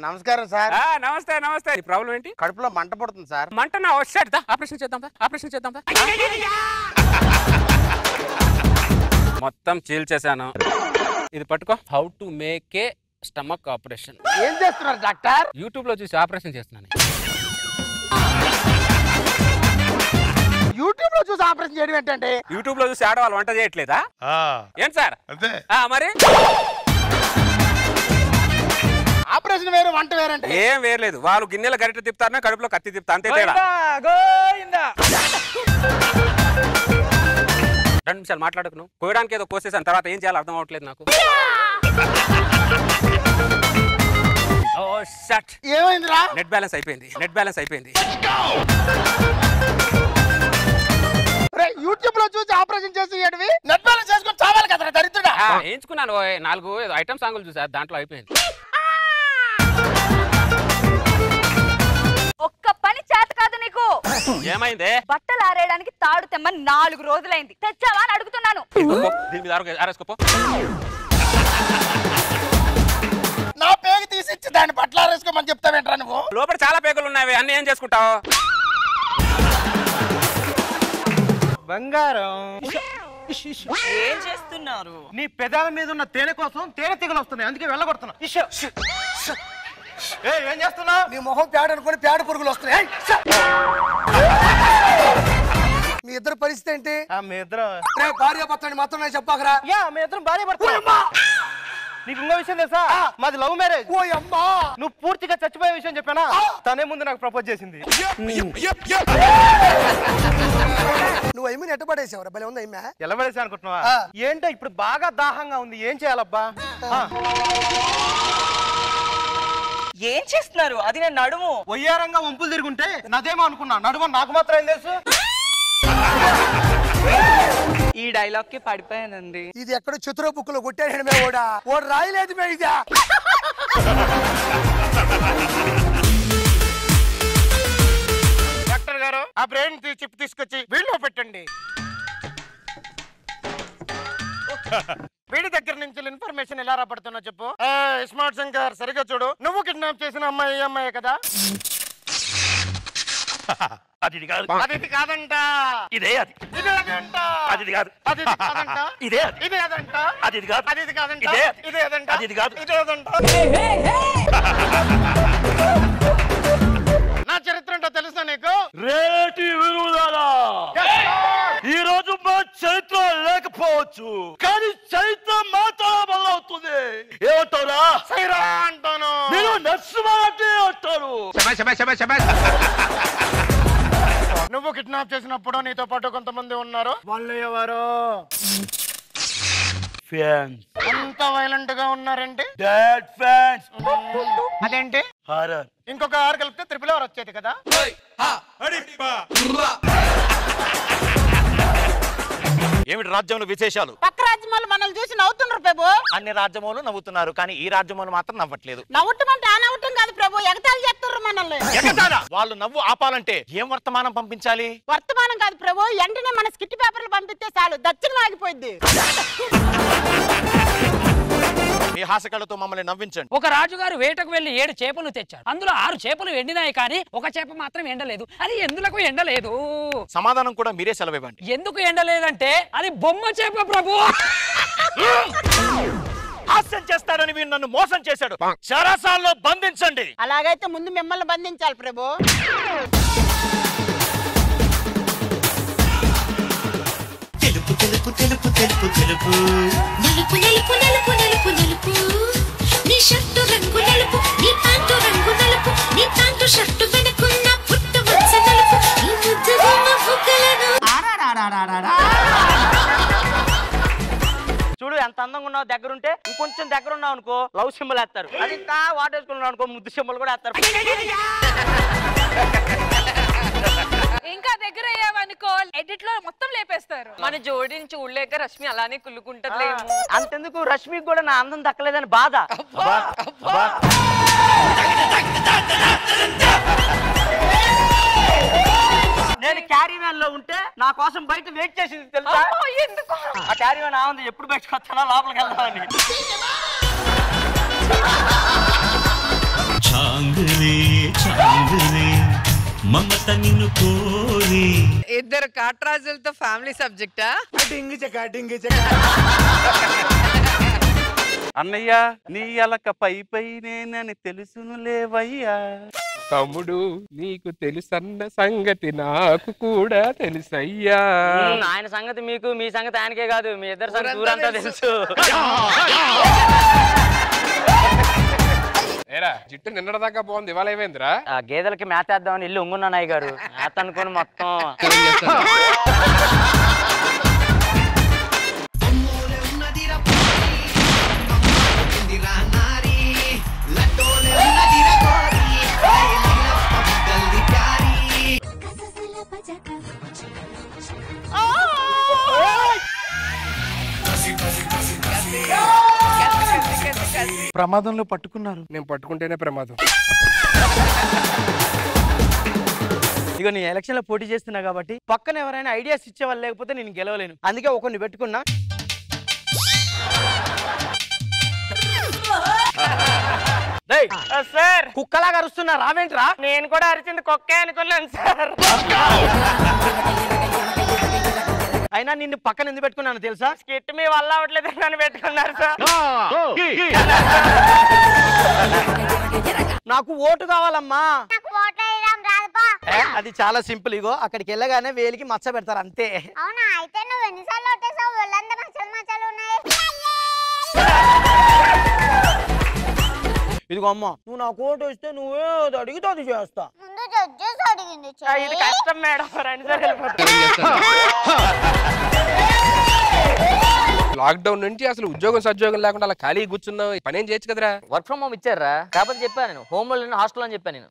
నమస్కారం సార్. నమస్తే నమస్తే. ఈ ప్రాబ్లం ఏంటి? కడుపులో మంట పడుతుంది సార్. మంటనా? ఆపరేషన్ చేద్దాం. మొత్తం చీల్చేశాను. ఇది పట్టుకో. How to make a stomach operation. ఏం చేస్తున్నారు డాక్టర్? యూట్యూబ్ లో చూసి ఆపరేషన్ చేస్తున్నాను. యూట్యూబ్ లో చూసి ఆపరేషన్ చేయడం ఏంటంటే? యూట్యూబ్ లో చూసి ఆడవాళ్ళు వంట చేయట్లేదా? ఏంటి సార్? అంతే. మరి ఆపరేషన్ వేరు వంట వేరంటే ఏం వేరలేదు. వాళ్ళు గిన్నెల గరిట తిప్పుతారనే కడుపులో కత్తి తిప్పుతా, అంతే తేడా. 2 నిమిషాలు మాట్లాడకు. నువ్వు కోయడానికి ఏదో కోసేసాను, తర్వాత ఏం చేయాలో అర్థం అవట్లేదు నాకు. ఏమైందిరా? నెట్ బ్యాలెన్స్ అయిపోయింది. యూట్యూబ్ లో చూసి ఆపరేషన్ చేసి నెట్ బ్యాలెన్స్ చేసుకొని చావాలి కదా దరిద్రుడా. వేయించుకున్నాను. 4 ఐటమ్ సాంగులు చూసా, దాంట్లో అయిపోయింది. ఒక్క పని చేత కాదు నీకు. ఏమైంది? బట్టలు ఆరేయడానికి తాడు తెమ్మని 4 రోజులైంది. తెచ్చావా అని అడుగుతున్నాను. దీని మీద ఆరేసుకోపో. నా పేగు తీసిచ్చి దాన్ని బట్టలు ఆరేసుకోమని చెప్తావేంట్రా నువ్వు? లోపల చాలా పేగులు ఉన్నాయి, అన్ని ఏం చేసుకుంటావు? బంగారం ఏం చేస్తున్నారు? నీ పెదాల మీద ఉన్న తేనె కోసం తేనె తీగలు వస్తున్నాయి, అందుకే వెళ్ళగొడుతున్నా. ఏం చేస్తున్నావు? నీ మొహం ప్యాడ్ అనుకుని ప్యాడ్ పురుగులు వస్తున్నాయి. మీ ఇద్దరు పరిస్థితి ఏంటి? మీ ఇద్దరు భార్య భర్తని మాత్రం నేను చెప్పాకరా. మీ ఇద్దరు భార్య భర్త. నీకు ఇంకో విషయం తెలుసా? మాది లవ్ మ్యారేజ్. ఓ అమ్మా, నువ్వు పూర్తిగా చచ్చిపోయే విషయం చెప్పానా? తనే ముందు నాకు ప్రపోజ్ చేసింది. నువ్వు ఐమీని ఎట్ట పడేసావురా? భలే ఉంది ఐమ్యా. ఎలా పడేసా అనుకుంటున్నావా? ఏంటో ఇప్పుడు బాగా దాహంగా ఉంది, ఏం చేయాలబ్బా? ఏం చేస్తున్నారు? అది నేను నడుము వయ్యారంగా వంపులు తిరుగుంటే నాదేమో అనుకున్నా, నడుమ నాకు మాత్రం ఏం తెలుసు? ఈ డైలాగ్ కి పడిపోయానండి. ఇది ఎక్కడో చతుర బుక్కులో కొట్టాడు మే. ఓడు రాయలేదు మే ఇదా. డాక్టర్ గారు, ఆ బ్రెయిన్ చిప్ తీసుకొచ్చి వీడిలో పెట్టండి. వీడి దగ్గర నుంచి ఇన్ఫర్మేషన్ ఎలా రాబడుతున్నా చెప్పు. స్మార్ట్ శంకర్, సరిగా చూడు. నువ్వు కిడ్నాప్ చేసిన అమ్మాయి ఈ అమ్మాయి కదా? అది కాదంట. ఇదే అది. ఇదే అదంట. అది కాదు. అది కాదంట. ఇదే అది. ఇదే అదంట. అది కాదు. అది కాదంట. ఇదే అదంట. అది కాదు. ఇదే అదంట. నా చరిత్ర ఏంటో తెలుసా నీకు? రేటి విరుదల. ఈ రోజు మా చరిత్ర లేకపోవచ్చు, కానీ చరిత్ర మాత్రం మొదలవుతుంది. ఏమంటారా? సైరా అంటాను. నేను నర్సుమాటే అంటాను. నువ్వు కిడ్నాప్ చేసినప్పుడు నీతో పాటు కొంతమంది ఉన్నారు. వాళ్ళు ఎవరు? ఫ్యాన్స్. అంత వైలెంట్ గా ఉన్నారంటే డాడ్ ఫ్యాన్స్. అదేంటి? హారర్. ఇంకొక ఆరు కలిపితే ట్రిపుల్ ఆర్ వచ్చేది కదా. ఏమిటి రాజ్యంలో విశేషాలు? పక్క రాజ్యములు మనల్ని చూసి నవ్వుతున్నారు ప్రభు. అన్ని రాజ్యములు నవ్వుతున్నారు, కానీ ఈ రాజ్యములు మాత్రం నవ్వట్లేదు. నవ్వటం అంటే ఆ నవ్వటం కాదు ప్రభు, ఎగతాళి చేస్తున్నారు మనల్ని. వాళ్ళు నవ్వు ఆపాలంటే ఏం వర్తమానం పంపించాలి? వర్తమానం కాదు ప్రభు, వెంటనే మన స్కిట్ పేపర్లు పంపిస్తే చాలు, దక్షిణం ఆగిపోయింది. మీ హాసకళతో మమ్మల్ని నవ్వించండి. ఒక రాజుగారు వేటకు వెళ్లి 7 చేపలు తెచ్చారు. అందులో 6 చేపలు ఎండినాయి, కానీ ఒక చేప మాత్రం ఎండలేదు. అది ఎందుకు ఎండలేదు? సమాధానం కూడా మీరే సెలవివ్వండి. ఎందుకు ఎండలేదంటే అది బొమ్మ చేప ప్రభు. హాస్యం చేస్తారని వీడు నన్ను మోసం చేశాడు. చెరసాల్లో బంధించండి. అలాగైతే ముందు మిమ్మల్ని బంధించాలి ప్రభు. తెలుపు తెలుపు తెలుపు తెలుపు తెలుపు నలుపు నలుపు నలుపు నలుపు నలుపు. నీ షర్టు రంగు నలుపు, నీ ప్యాంటు రంగు నలుపు, నీ ప్యాంటు షర్టు వెనుకున్న పుట్టు మచ్చ నలుపు. ఈ ముద్దు బుగ్గలను చూడు ఎంత అందంగా ఉన్నావు. దగ్గరుంటే ఇంకొంచెం దగ్గర ఉన్నావు అనుకో లవ్ సింబల్ వేస్తారు. అది ఇంకా వాటేసుకున్నావు అనుకో ముద్దు సింబల్ కూడా వేస్తారు. ఇంకా దగ్గర అయ్యావనుకో ఎడిట్ లో మొత్తం లేపేస్తారు. మన జోడిని చూడలేక రష్మి అలానే కుళ్ళుకుంటలేము. అంతెందుకు, రష్మికి కూడా నా అందం దక్కలేదని బాధ. నేను క్యారీ వ్యాన్ లో ఉంటే నా కోసం బయట వెయిట్ చేసింది తెలుసా? ఎందుకు? ఆ క్యారీ వ్యాన్ ఆంది ఎప్పుడు బయటకు వస్తానో లోపలికి వెళ్దామని. చాంగులే చాంగులే మమత నిన్ను కోరి. ఇద్దరు కాట్రాజులతో ఫ్యామిలీ సబ్జెక్టా? అన్నయ్య నీ అలక పై పైనేనని తెలుసును లేవయ్యా. తమ్ముడు నీకు తెలుసన్న సంగతి నాకు కూడా తెలుసయ్యా. ఆయన సంగతి మీకు, మీ సంగతి ఆయనకే కాదు, మీ ఇద్దరు సంగతి ఊరంతా తెలుసు. ఏరా జిట్టు నిన్నటిదాకా బాగుంది, ఇవాళ ఏమైందిరా? ఆ గేదెలకి మేత వేద్దామని ఇల్లు ఉంగున్నా నాయ్ గారు, మేత అనుకుని మొత్తం ప్రమాదంలో పట్టుకున్నారు. నేను పట్టుకుంటేనే ప్రమాదం. ఇక నీ ఎలక్షన్ లో పోటీ చేస్తున్నా కాబట్టి పక్కన ఎవరైనా ఐడియాస్ ఇచ్చేవాళ్ళు లేకపోతే నేను గెలవలేను, అందుకే ఒకరిని పెట్టుకున్నా. సార్ కుక్కలాగా అరుస్తున్నా, రావేంట్రా? నేను కూడా అరిచింది కుక్కే అనుకున్నాను సార్. అయినా నిన్ను పక్కన ఎందుకు పెట్టుకున్నాను తెలుసా? స్కిట్ మీ వల్ల అవట్లేదు నన్ను పెట్టుకున్నారు సార్. నాకు ఓటు కావాలమ్మా. అది చాలా సింపుల్, ఇగో అక్కడికి వెళ్ళగానే వేలికి మచ్చ పెడతారు అంతే. అవునా? అయితే నువ్వు ఎన్నిసార్లు ఓటేసావు? వాళ్ళందరూ మచ్చలు మచ్చలు ఉన్నాయి. ఇదిగో అమ్మ, నువ్వు నాకు ఓటు వస్తే నువ్వే అడిగితే అది చేస్తా. ముందు జడ్జెస్ అడిగింది. ఇది కష్టం మేడం, లాక్డౌన్ నుంచి అసలు ఉద్యోగం సద్యోగం లేకుండా అలా ఖాళీ కూర్చున్నావు, పని ఏం చేయొచ్చు కదరా? వర్క్ ఫ్రమ్ హోమ్ ఇచ్చారా? కాకపోతే చెప్పాను నేను హోమ్ లో హాస్టల్ అని చెప్పాను నేను.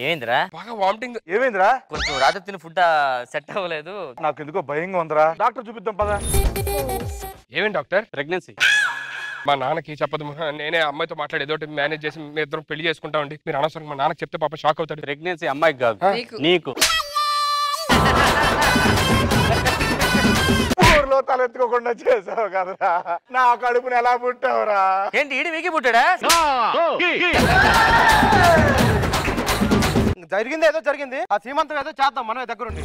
ఏమైందిరా? బాగా వామిటింగ్. ఏమైందిరా? కొంచెం రాత్రి తిని ఫుడ్ సెట్ అవ్వలేదు. నాకు ఎందుకో భయంగా ఉందిరా. డాక్టర్ చూపిద్దాం పదా. ఏమేంటి డాక్టర్? ప్రెగ్నెన్సీ. మా నాన్నకి చెప్పదు, నేనే అమ్మాయితో మాట్లాడి ఏదో మేనేజ్ చేసి మీ ఇద్దరం పెళ్లి చేసుకుంటామండి. మీరు అనవసరం మా నాన్నకి చెప్తే పాప షాక్ అవుతాడు. ప్రెగ్నెన్సీ అమ్మాయికి కాదు, నీకు. ఊర్లో తలెత్తుకోకుండా చేసావు కదరా, నా కడుపుని ఎలా పుట్టావురా? ఏంటి ఈడి వీకి పుట్టాడా? జరిగింది ఏదో జరిగింది, ఆ సీమంతం ఏదో చేద్దాం మనమే దగ్గరుండి.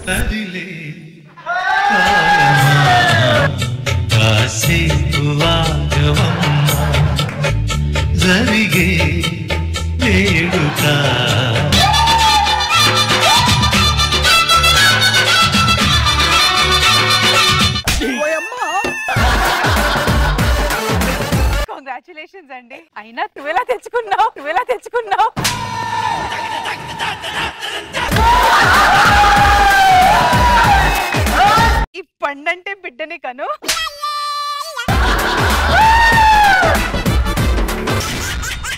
జరిగే వేడుక కంగ్రాచులేషన్స్ అండి. అయినా నువ్వెలా తెచ్చుకున్నావు? ఈ పండంటే బిడ్డని కను.